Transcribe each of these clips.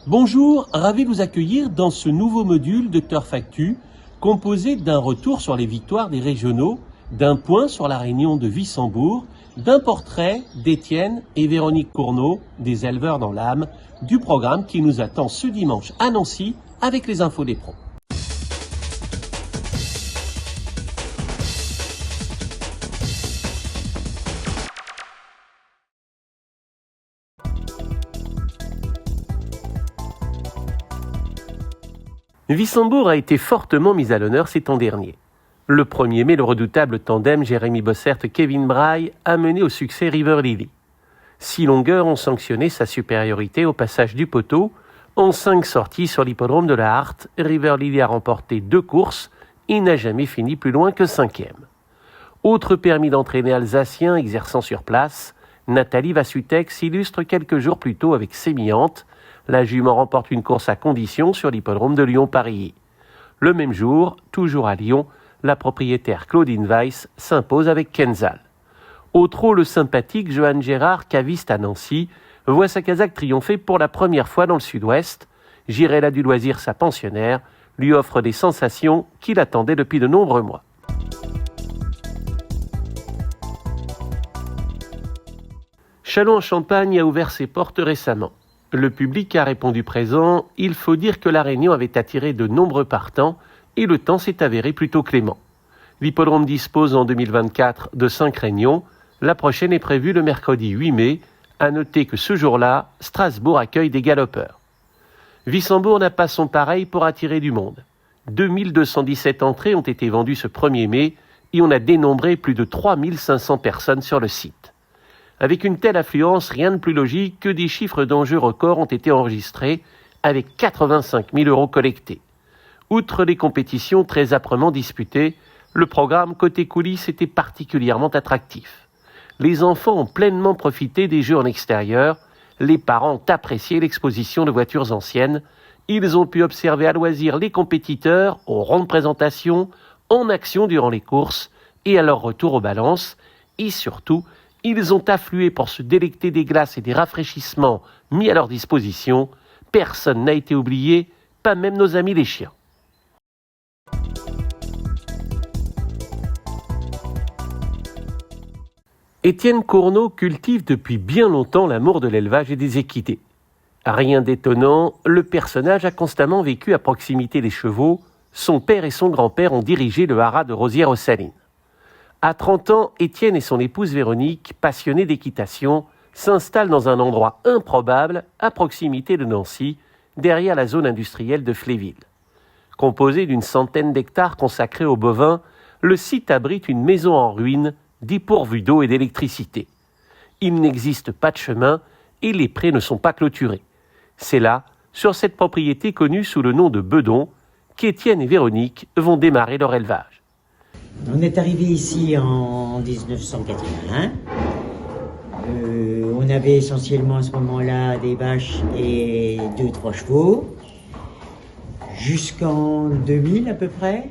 Bonjour, ravi de vous accueillir dans ce nouveau module de Turf Actu, composé d'un retour sur les victoires des régionaux, d'un point sur la réunion de Wissembourg, d'un portrait d'Étienne et Véronique Cournot, des éleveurs dans l'âme, du programme qui nous attend ce dimanche à Nancy avec les infos des pros. Wissembourg a été fortement mis à l'honneur ces temps derniers. Le 1er mai, le redoutable tandem Jérémy Bossert-Kevin Braille a mené au succès River Lily. 6 longueurs ont sanctionné sa supériorité au passage du poteau. En 5 sorties sur l'hippodrome de la Hart, River Lily a remporté 2 courses et n'a jamais fini plus loin que 5e. Autre permis d'entraîner alsacien exerçant sur place, Nathalie Vassutek s'illustre quelques jours plus tôt avec Sémillante. La jument remporte une course à condition sur l'hippodrome de Lyon-Paris. Le même jour, toujours à Lyon, la propriétaire Claudine Weiss s'impose avec Kenzal. Au trot, le sympathique Johan Gérard, caviste à Nancy, voit sa casaque triompher pour la première fois dans le sud-ouest. Girella du Loisir, sa pensionnaire, lui offre des sensations qu'il attendait depuis de nombreux mois. Châlons-en-Champagne a ouvert ses portes récemment. Le public a répondu présent. Il faut dire que la réunion avait attiré de nombreux partants et le temps s'est avéré plutôt clément. L'hippodrome dispose en 2024 de 5 réunions. La prochaine est prévue le mercredi 8 mai. À noter que ce jour-là, Strasbourg accueille des galopeurs. Wissembourg n'a pas son pareil pour attirer du monde. 2217 entrées ont été vendues ce 1er mai et on a dénombré plus de 3500 personnes sur le site. Avec une telle affluence, rien de plus logique que des chiffres d'enjeux records ont été enregistrés, avec 85 000 € collectés. Outre les compétitions très âprement disputées, le programme côté coulisses était particulièrement attractif. Les enfants ont pleinement profité des jeux en extérieur, les parents ont apprécié l'exposition de voitures anciennes, ils ont pu observer à loisir les compétiteurs au rond de présentation, en action durant les courses et à leur retour aux balances, et surtout, ils ont afflué pour se délecter des glaces et des rafraîchissements mis à leur disposition. Personne n'a été oublié, pas même nos amis les chiens. Étienne Cournot cultive depuis bien longtemps l'amour de l'élevage et des équidés. Rien d'étonnant, le personnage a constamment vécu à proximité des chevaux. Son père et son grand-père ont dirigé le haras de Rosières-aux-Salines. À 30 ans, Étienne et son épouse Véronique, passionnés d'équitation, s'installent dans un endroit improbable à proximité de Nancy, derrière la zone industrielle de Fléville. Composé d'une centaine d'hectares consacrés aux bovins, le site abrite une maison en ruine, dépourvue d'eau et d'électricité. Il n'existe pas de chemin et les prés ne sont pas clôturés. C'est là, sur cette propriété connue sous le nom de Bedon, qu'Étienne et Véronique vont démarrer leur élevage. On est arrivé ici en 1981. On avait essentiellement à ce moment-là des vaches et 2-3 chevaux, jusqu'en 2000 à peu près.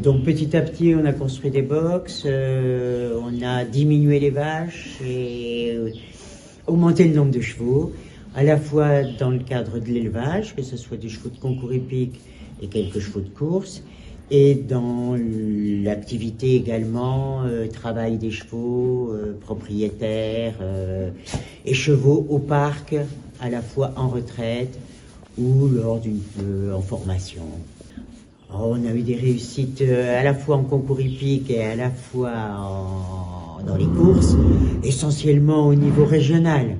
Donc petit à petit, on a construit des box, on a diminué les vaches et augmenté le nombre de chevaux, à la fois dans le cadre de l'élevage, que ce soit des chevaux de concours hippique et quelques chevaux de course, et dans l'activité également, travail des chevaux, propriétaires et chevaux au parc, à la fois en retraite ou lors en formation. Alors, on a eu des réussites à la fois en concours hippique et à la fois dans les courses, essentiellement au niveau régional,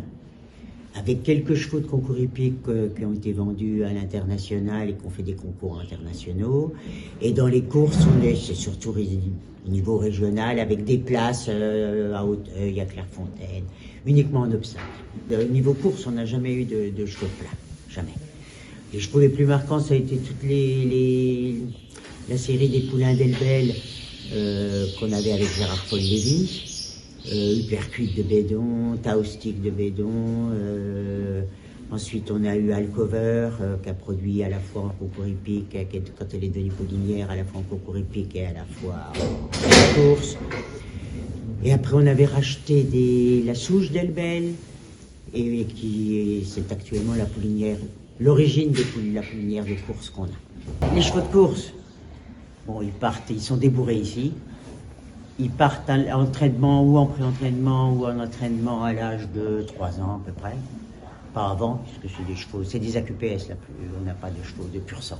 avec quelques chevaux de concours hippiques qui ont été vendus à l'international et qui ont fait des concours internationaux. Et dans les courses, c'est surtout au niveau régional, avec des places à Hauteuil, à Clairefontaine, uniquement en obstacle. Au niveau course, on n'a jamais eu de chevaux plats, jamais. Les chevaux les plus marquants, ça a été toute la série des poulains d'Elbel qu'on avait avec Gérard-Paul Lévy. Hypercuite de Bédon, Taustic de Bédon, ensuite on a eu Alcover qui a produit à la fois en concours hippique, quand elle est devenue poulinière, à la fois en concours hippique et à la fois en course. Et après on avait racheté la souche d'Elbel, et qui c'est actuellement la poulinière, l'origine de la poulinière de course qu'on a. Les chevaux de course, bon, ils sont débourrés ici. Ils partent à l'entraînement ou en pré-entraînement ou en entraînement à l'âge de 3 ans à peu près. Pas avant, puisque c'est des chevaux, c'est des AQPS, là, on n'a pas de chevaux de pur sang.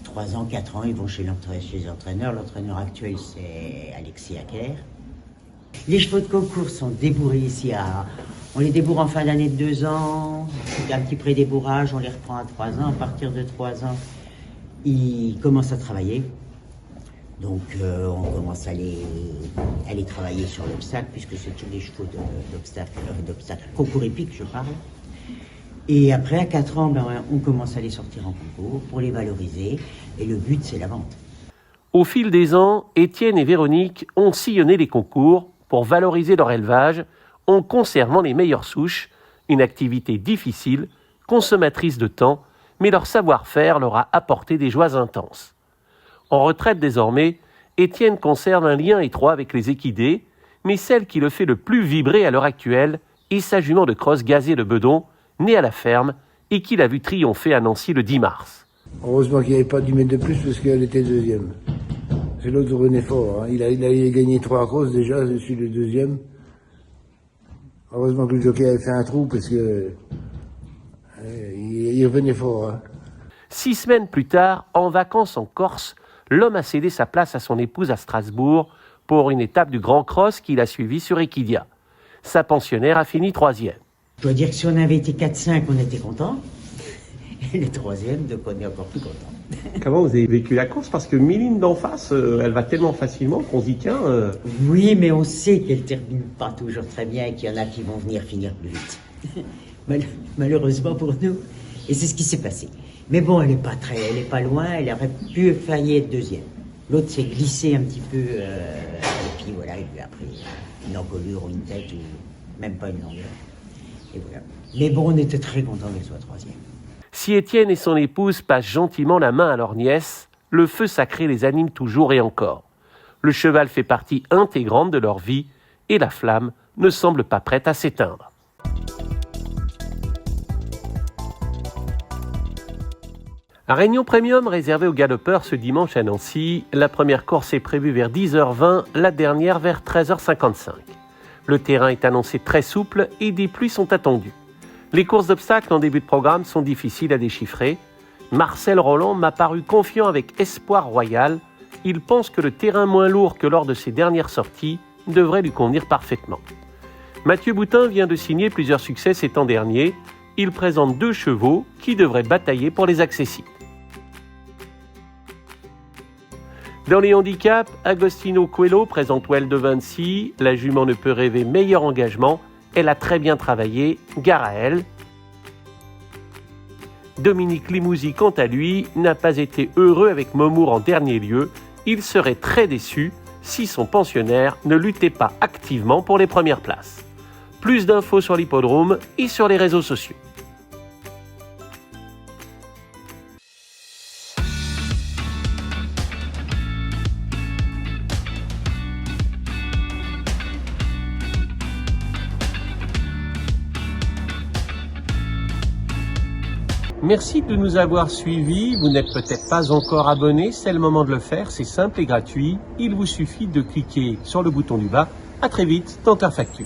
3 ans, 4 ans, ils vont chez les entraîneurs. L'entraîneur actuel, c'est Alexis Acker. Les chevaux de concours sont débourrés ici on les débourre en fin d'année de 2 ans, un petit pré-débourrage, on les reprend à 3 ans. À partir de 3 ans, ils commencent à travailler. Donc on commence à les travailler sur l'obstacle, puisque c'est tous des chevaux d'obstacle, concours épique, je parle. Et après, à 4 ans, on commence à les sortir en concours pour les valoriser. Et le but, c'est la vente. Au fil des ans, Étienne et Véronique ont sillonné les concours pour valoriser leur élevage en conservant les meilleures souches, une activité difficile, consommatrice de temps, mais leur savoir-faire leur a apporté des joies intenses. En retraite désormais, Étienne conserve un lien étroit avec les équidés, mais celle qui le fait le plus vibrer à l'heure actuelle est sa jument de crosse Gazé le Bedon, née à la ferme et qu'il a vu triompher à Nancy le 10 mars. Heureusement qu'il n'y avait pas du mètre de plus parce qu'elle était deuxième. C'est l'autre revenait fort. Hein. Il a gagné 3 crosses déjà, je suis le deuxième. Heureusement que le jockey avait fait un trou parce que il revenait fort. Hein. 6 semaines plus tard, en vacances en Corse, l'homme a cédé sa place à son épouse à Strasbourg pour une étape du Grand Cross qu'il a suivie sur Equidia. Sa pensionnaire a fini 3e. Je dois dire que si on avait été 4-5, on était content. Et le 3e, donc on est encore plus content. Comment vous avez vécu la course? Parce que Méline d'en face, elle va tellement facilement qu'on se dit tiens... Oui, mais on sait qu'elle ne termine pas toujours très bien et qu'il y en a qui vont venir finir plus vite. Malheureusement pour nous. Et c'est ce qui s'est passé. Mais bon, elle n'est pas loin, elle aurait pu faillir être 2e. L'autre s'est glissé un petit peu, et puis voilà, il lui a pris une encolure ou une tête, ou même pas une longueur. Et voilà. Mais bon, on était très contents qu'elle soit 3e. Si Étienne et son épouse passent gentiment la main à leur nièce, le feu sacré les anime toujours et encore. Le cheval fait partie intégrante de leur vie et la flamme ne semble pas prête à s'éteindre. Un réunion premium réservé aux galopeurs ce dimanche à Nancy. La première course est prévue vers 10h20, la dernière vers 13h55. Le terrain est annoncé très souple et des pluies sont attendues. Les courses d'obstacles en début de programme sont difficiles à déchiffrer. Marcel Roland m'a paru confiant avec Espoir Royal. Il pense que le terrain moins lourd que lors de ses dernières sorties devrait lui convenir parfaitement. Mathieu Boutin vient de signer plusieurs succès ces temps derniers. Il présente 2 chevaux qui devraient batailler pour les accessibles. Dans les handicaps, Agostino Coelho présente Well de Vinci. La jument ne peut rêver meilleur engagement. Elle a très bien travaillé, gare à elle. Dominique Limousi, quant à lui, n'a pas été heureux avec Momour en dernier lieu. Il serait très déçu si son pensionnaire ne luttait pas activement pour les premières places. Plus d'infos sur l'hippodrome et sur les réseaux sociaux. Merci de nous avoir suivis. Vous n'êtes peut-être pas encore abonné, c'est le moment de le faire, c'est simple et gratuit. Il vous suffit de cliquer sur le bouton du bas. À très vite dans Carfactu.